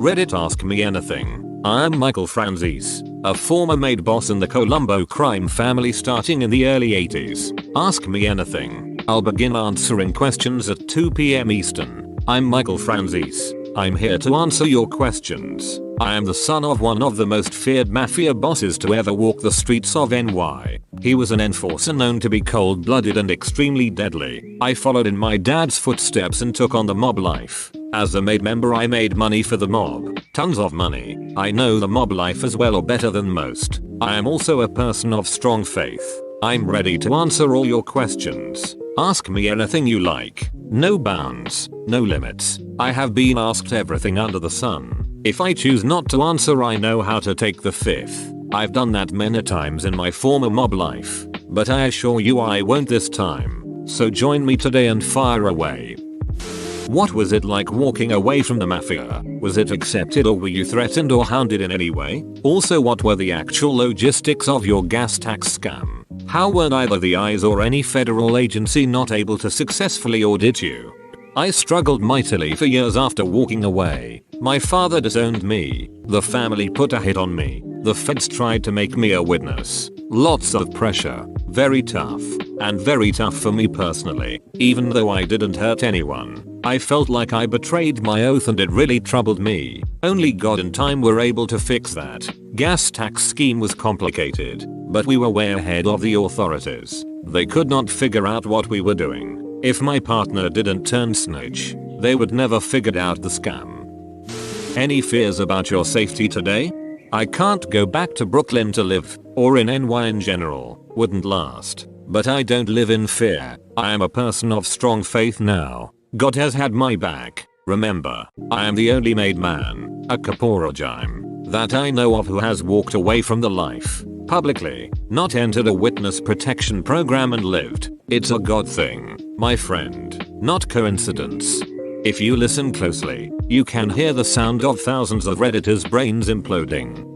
Reddit Ask Me Anything. I'm Michael Franzese, a former maid boss in the Colombo crime family starting in the early 80s. Ask me anything. I'll begin answering questions at 2 p.m. Eastern. I'm Michael Franzese. I'm here to answer your questions. I am the son of one of the most feared mafia bosses to ever walk the streets of NY. He was an enforcer known to be cold-blooded and extremely deadly. I followed in my dad's footsteps and took on the mob life. As a maid member, I made money for the mob. Tons of money. I know the mob life as well or better than most. I am also a person of strong faith. I'm ready to answer all your questions. Ask me anything you like. No bounds, no limits. I have been asked everything under the sun. If I choose not to answer, I know how to take the fifth. I've done that many times in my former mob life. But I assure you I won't this time. So join me today and fire away. What was it like walking away from the mafia? Was it accepted or were you threatened or hounded in any way? Also, what were the actual logistics of your gas tax scam? How were either the IRS or any federal agency not able to successfully audit you? I struggled mightily for years after walking away. My father disowned me. The family put a hit on me. The feds tried to make me a witness. Lots of pressure. Very tough. And very tough for me personally. Even though I didn't hurt anyone, I felt like I betrayed my oath and it really troubled me. Only God and time were able to fix that. Gas tax scheme was complicated, but we were way ahead of the authorities. They could not figure out what we were doing. If my partner didn't turn snitch, they would never figured out the scam. Any fears about your safety today? I can't go back to Brooklyn to live, or in NY in general, wouldn't last. But I don't live in fear. I am a person of strong faith now. God has had my back. Remember, I am the only made man, a Kaporajime, that I know of who has walked away from the life, publicly, not entered a witness protection program and lived. It's a God thing, my friend, not coincidence. If you listen closely, you can hear the sound of thousands of Redditors' brains imploding.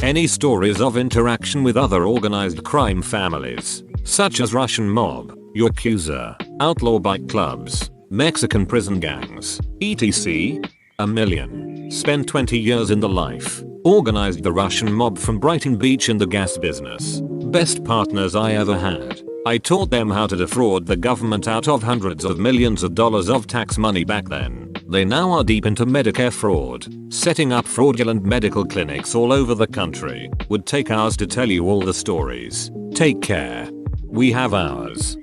Any stories of interaction with other organized crime families, such as Russian mob, Yakuza, outlaw bike clubs, Mexican prison gangs, etc? A million. Spent 20 years in the life. Organized the Russian mob from Brighton Beach in the gas business. Best partners I ever had. I taught them how to defraud the government out of hundreds of millions of dollars of tax money back then. They now are deep into Medicare fraud, setting up fraudulent medical clinics all over the country. Would take hours to tell you all the stories. Take care. We have ours.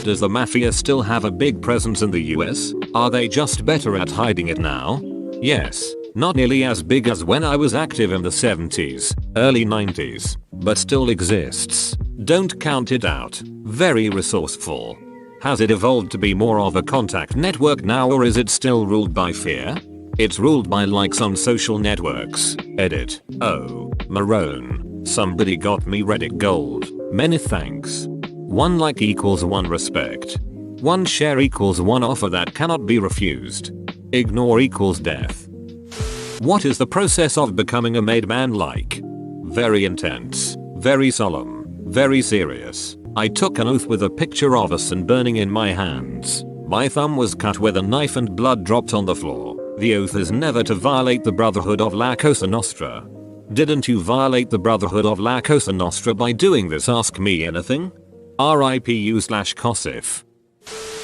Does the mafia still have a big presence in the US? Are they just better at hiding it now? Yes. Not nearly as big as when I was active in the 70s, early 90s, but still exists. Don't count it out. Very resourceful. Has it evolved to be more of a contact network now, or is it still ruled by fear? It's ruled by likes on social networks. Edit. Oh, Marone. Somebody got me Reddit gold. Many thanks. 1 like equals 1 respect. 1 share equals 1 offer that cannot be refused. Ignore equals death. What is the process of becoming a made man like? Very intense. Very solemn. Very serious. I took an oath with a picture of a sun burning in my hands. My thumb was cut with a knife and blood dropped on the floor. The oath is never to violate the Brotherhood of La Cosa Nostra. Didn't you violate the Brotherhood of La Cosa Nostra by doing this? Ask me anything. RIPU/Kosif.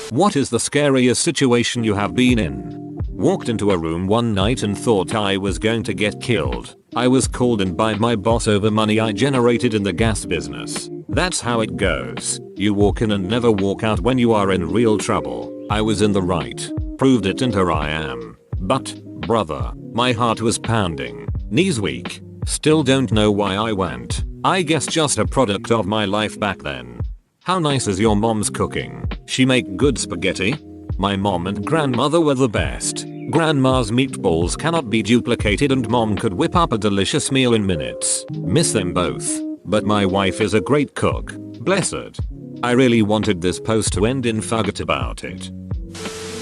What is the scariest situation you have been in? Walked into a room one night and thought I was going to get killed. I was called in by my boss over money I generated in the gas business. That's how it goes. You walk in and never walk out when you are in real trouble. I was in the right. Proved it, and here I am. But, brother, my heart was pounding. Knees weak. Still don't know why I went. I guess just a product of my life back then. How nice is your mom's cooking? She make good spaghetti? My mom and grandmother were the best. Grandma's meatballs cannot be duplicated and mom could whip up a delicious meal in minutes. Miss them both. But my wife is a great cook. Blessed. I really wanted this post to end in forget about it.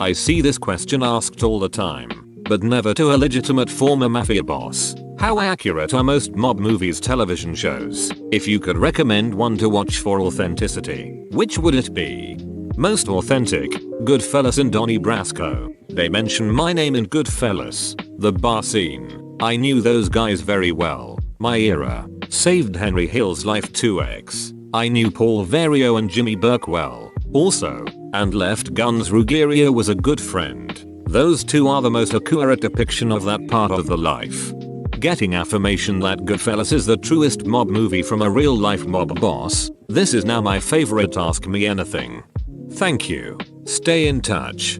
I see this question asked all the time, but never to a legitimate former mafia boss. How accurate are most mob movies, television shows? If you could recommend one to watch for authenticity, which would it be? Most authentic, Goodfellas and Donnie Brasco. They mention my name in Goodfellas. The bar scene. I knew those guys very well. My era. Saved Henry Hill's life 2x. I knew Paul Vario and Jimmy Burke well. Also. And Left Guns Ruggiero was a good friend. Those two are the most accurate depiction of that part of the life. Getting affirmation that Goodfellas is the truest mob movie from a real life mob boss. This is now my favorite Ask Me Anything. Thank you. Stay in touch.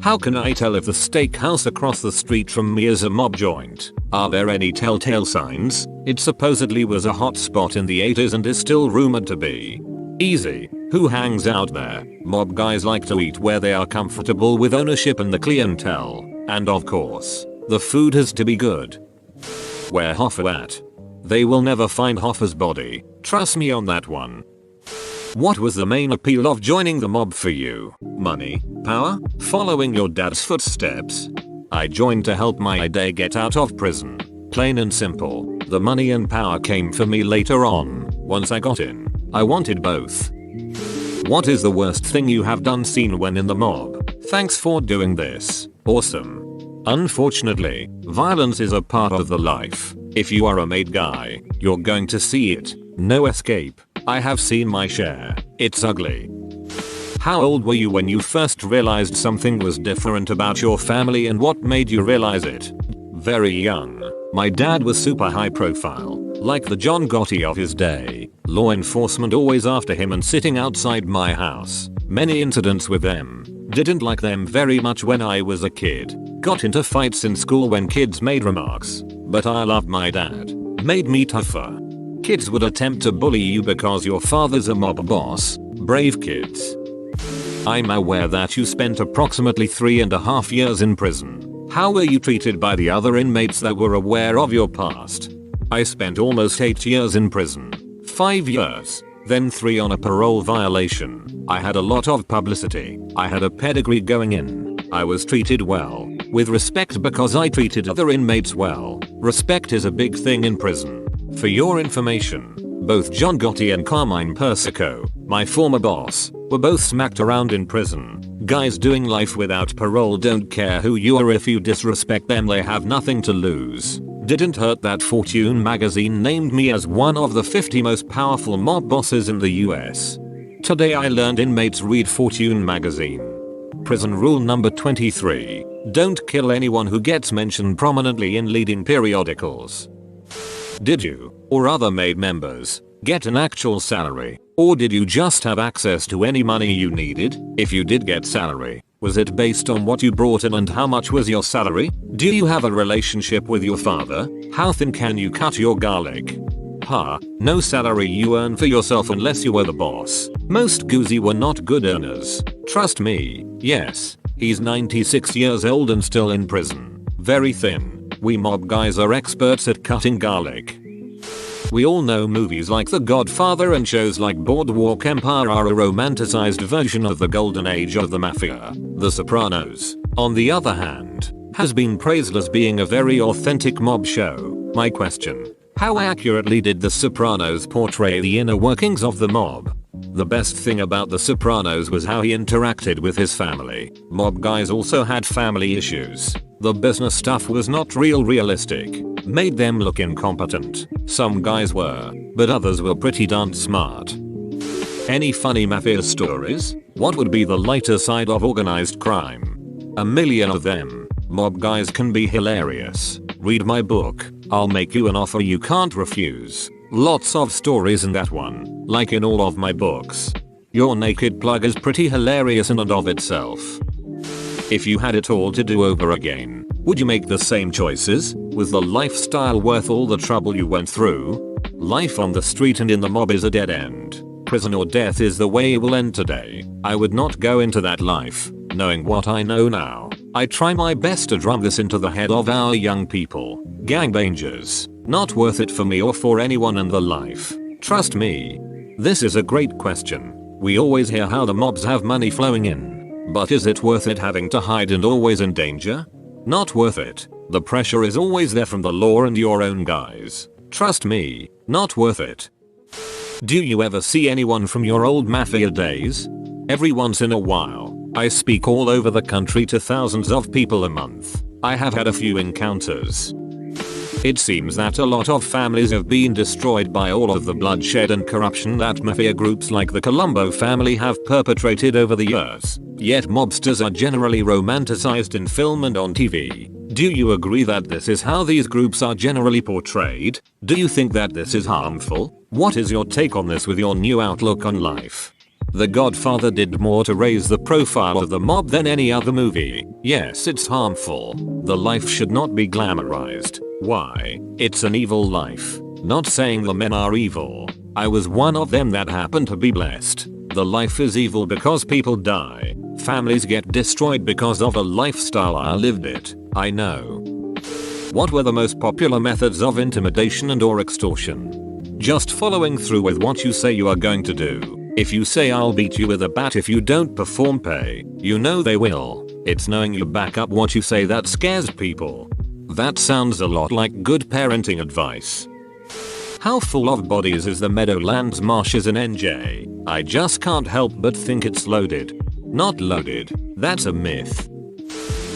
How can I tell if the steakhouse across the street from me is a mob joint? Are there any telltale signs? It supposedly was a hot spot in the 80s and is still rumored to be. Easy. Who hangs out there? Mob guys like to eat where they are comfortable with ownership and the clientele. And of course, the food has to be good. Where Hoffa at? They will never find Hoffa's body. Trust me on that one. What was the main appeal of joining the mob for you? Money? Power? Following your dad's footsteps? I joined to help my dad get out of prison. Plain and simple. The money and power came for me later on. Once I got in, I wanted both. What is the worst thing you have done seen when in the mob? Thanks for doing this. Awesome. Unfortunately, violence is a part of the life. If you are a made guy, you're going to see it. No escape. I have seen my share. It's ugly. How old were you when you first realized something was different about your family and what made you realize it? Very young. My dad was super high profile, like the John Gotti of his day. Law enforcement always after him and sitting outside my house. Many incidents with them. Didn't like them very much when I was a kid. Got into fights in school when kids made remarks. But I loved my dad. Made me tougher. Kids would attempt to bully you because your father's a mob boss. Brave kids. I'm aware that you spent approximately 3.5 years in prison. How were you treated by the other inmates that were aware of your past? I spent almost 8 years in prison. 5 years. Then 3 on a parole violation. I had a lot of publicity. I had a pedigree going in. I was treated well. With respect because I treated other inmates well. Respect is a big thing in prison. For your information, both John Gotti and Carmine Persico, my former boss, were both smacked around in prison. Guys doing life without parole don't care who you are. If you disrespect them, they have nothing to lose. Didn't hurt that Fortune magazine named me as one of the 50 most powerful mob bosses in the US. Today I learned inmates read Fortune magazine. Prison rule number 23. Don't kill anyone who gets mentioned prominently in leading periodicals. Did you, or other MAID members, get an actual salary? Or did you just have access to any money you needed? If you did get salary, was it based on what you brought in and how much was your salary? Do you have a relationship with your father? How thin can you cut your garlic? No salary you earn for yourself unless you were the boss. Most Goozy were not good earners. Trust me, yes. He's 96 years old and still in prison. Very thin. We mob guys are experts at cutting garlic. We all know movies like The Godfather and shows like Boardwalk Empire are a romanticized version of the golden age of the Mafia. The Sopranos, on the other hand, has been praised as being a very authentic mob show. My question: how accurately did The Sopranos portray the inner workings of the mob? The best thing about The Sopranos was how he interacted with his family. Mob guys also had family issues. The business stuff was not realistic. Made them look incompetent. Some guys were, but others were pretty darn smart. Any funny Mafia stories? What would be the lighter side of organized crime? A million of them. Mob guys can be hilarious. Read my book. I'll make you an offer you can't refuse. Lots of stories in that one, like in all of my books. Your naked plug is pretty hilarious in and of itself. If you had it all to do over again, would you make the same choices? Was the lifestyle worth all the trouble you went through? Life on the street and in the mob is a dead end. Prison or death is the way it will end today. I would not go into that life, knowing what I know now. I try my best to drum this into the head of our young people. Gangbangers, not worth it for me or for anyone in the life. Trust me. This is a great question. We always hear how the mobs have money flowing in. But is it worth it having to hide and always in danger? Not worth it. The pressure is always there from the law and your own guys. Trust me, not worth it. Do you ever see anyone from your old Mafia days? Every once in a while. I speak all over the country to thousands of people a month. I have had a few encounters. It seems that a lot of families have been destroyed by all of the bloodshed and corruption that mafia groups like the Colombo family have perpetrated over the years. Yet mobsters are generally romanticized in film and on TV. Do you agree that this is how these groups are generally portrayed? Do you think that this is harmful? What is your take on this with your new outlook on life? The Godfather did more to raise the profile of the mob than any other movie. Yes, it's harmful. The life should not be glamorized. Why? It's an evil life. Not saying the men are evil. I was one of them that happened to be blessed. The life is evil because people die. Families get destroyed because of a lifestyle I lived it. I know. What were the most popular methods of intimidation and or extortion? Just following through with what you say you are going to do. If you say I'll beat you with a bat if you don't perform, pay, you know they will. It's knowing you back up what you say that scares people. That sounds a lot like good parenting advice. How full of bodies is the Meadowlands marshes in NJ? I just can't help but think it's loaded. Not loaded. That's a myth.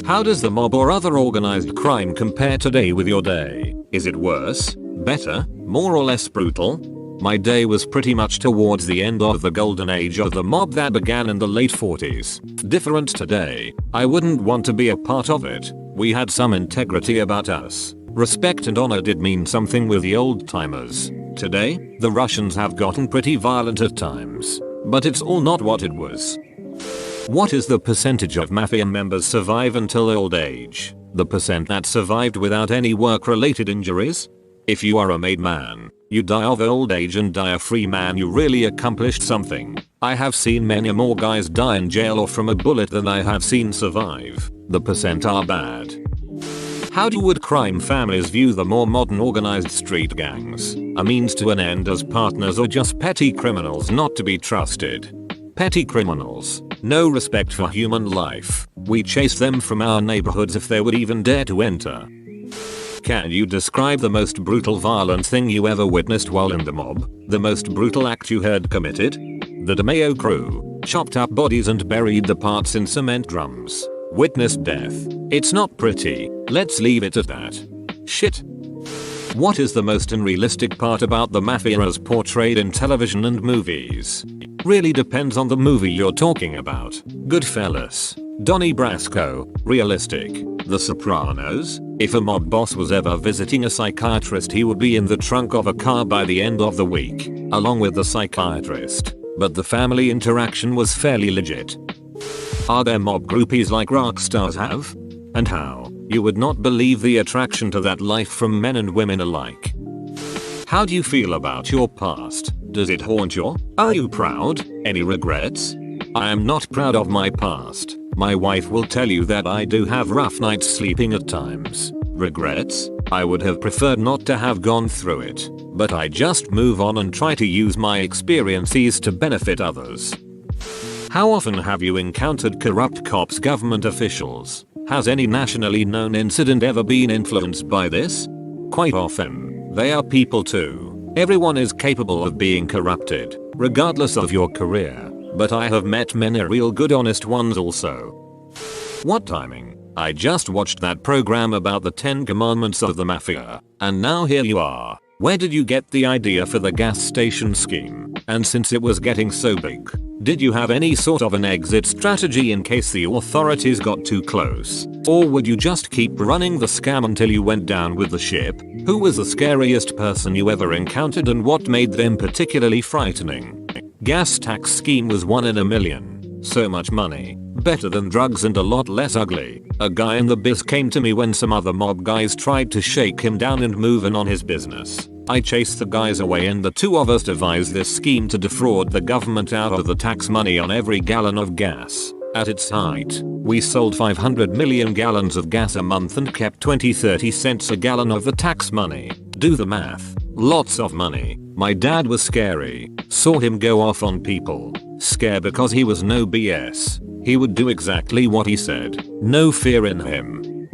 How does the mob or other organized crime compare today with your day? Is it worse? Better? More or less brutal? My day was pretty much towards the end of the golden age of the mob that began in the late 40s. Different today. I wouldn't want to be a part of it. We had some integrity about us. Respect and honor did mean something with the old timers. Today, the Russians have gotten pretty violent at times. But it's all not what it was. What is the percentage of Mafia members survive until old age? The percent that survived without any work-related injuries? If you are a made man, you die of old age and die a free man, you really accomplished something. I have seen many more guys die in jail or from a bullet than I have seen survive. The percent are bad. How would crime families view the more modern organized street gangs? A means to an end as partners or just petty criminals not to be trusted? Petty criminals. No respect for human life. We chase them from our neighborhoods if they would even dare to enter. Can you describe the most brutal violent thing you ever witnessed while in the mob? The most brutal act you heard committed? The DeMayo crew chopped up bodies and buried the parts in cement drums. Witnessed death. It's not pretty. Let's leave it at that. Shit. What is the most unrealistic part about the mafia as portrayed in television and movies? Really depends on the movie you're talking about. Goodfellas. Donnie Brasco. Realistic. The Sopranos. If a mob boss was ever visiting a psychiatrist, he would be in the trunk of a car by the end of the week, along with the psychiatrist. But the family interaction was fairly legit. Are there mob groupies like rock stars have? And how? You would not believe the attraction to that life from men and women alike. How do you feel about your past? Does it haunt you? Are you proud? Any regrets? I am not proud of my past. My wife will tell you that I do have rough nights sleeping at times. Regrets? I would have preferred not to have gone through it. But I just move on and try to use my experiences to benefit others. How often have you encountered corrupt cops, government officials? Has any nationally known incident ever been influenced by this? Quite often. They are people too. Everyone is capable of being corrupted, regardless of your career. But I have met many real good honest ones also. What timing? I just watched that program about the 10 commandments of the mafia. And now here you are. Where did you get the idea for the gas station scheme? And since it was getting so big, did you have any sort of an exit strategy in case the authorities got too close? Or would you just keep running the scam until you went down with the ship? Who was the scariest person you ever encountered and what made them particularly frightening? Gas tax scheme was 1 in a million. So much money. Better than drugs and a lot less ugly. A guy in the biz came to me when some other mob guys tried to shake him down and move in on his business. I chased the guys away and the two of us devised this scheme to defraud the government out of the tax money on every gallon of gas. At its height, we sold 500 million gallons of gas a month and kept 20-30 cents a gallon of the tax money. Do the math. Lots of money. My dad was scary. Saw him go off on people. Scare because he was no BS. He would do exactly what he said. No fear in him.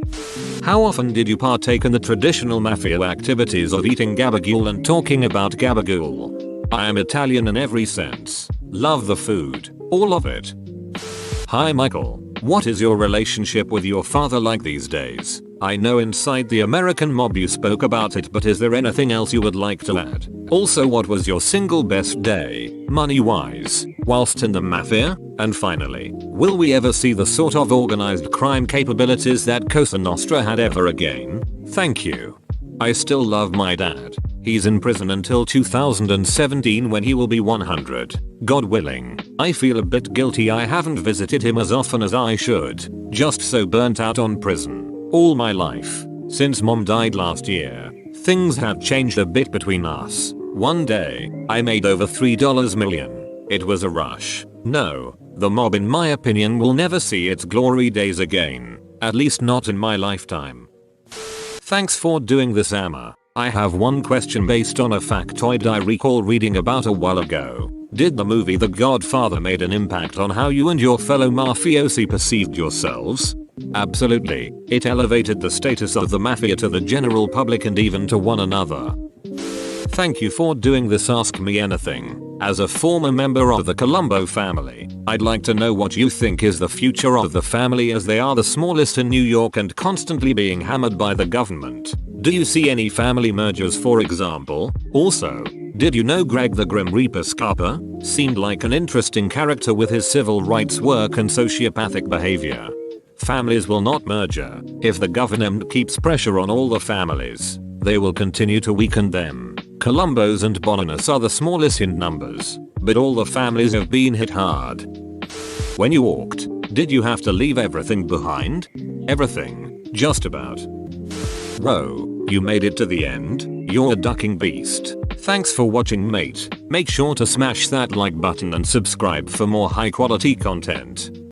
How often did you partake in the traditional mafia activities of eating gabagool and talking about gabagool? I am Italian in every sense. Love the food. All of it. Hi Michael. What is your relationship with your father like these days? I know inside the American mob you spoke about it, but is there anything else you would like to add? Also, what was your single best day, money wise, whilst in the Mafia? And finally, will we ever see the sort of organized crime capabilities that Cosa Nostra had ever again? Thank you. I still love my dad. He's in prison until 2017 when he will be 100. God willing. I feel a bit guilty I haven't visited him as often as I should. Just so burnt out on prison. All my life. Since mom died last year. Things have changed a bit between us. One day, I made over $3 million. It was a rush. No, the mob in my opinion will never see its glory days again. At least not in my lifetime. Thanks for doing this, Amma. I have one question based on a factoid I recall reading about a while ago. Did the movie The Godfather made an impact on how you and your fellow mafiosi perceived yourselves? Absolutely. It elevated the status of the mafia to the general public and even to one another. Thank you for doing this Ask Me Anything. As a former member of the Colombo family, I'd like to know what you think is the future of the family, as they are the smallest in New York and constantly being hammered by the government. Do you see any family mergers, for example? Also, did you know Greg the Grim Reaper Scarpa? Seemed like an interesting character with his civil rights work and sociopathic behavior. Families will not merger. If the government keeps pressure on all the families, they will continue to weaken them. Columbos and Bonanos are the smallest in numbers, but all the families have been hit hard. When you walked, did you have to leave everything behind? Everything, just about. Whoa, you made it to the end? You're a ducking beast. Thanks for watching, mate. Make sure to smash that like button and subscribe for more high quality content.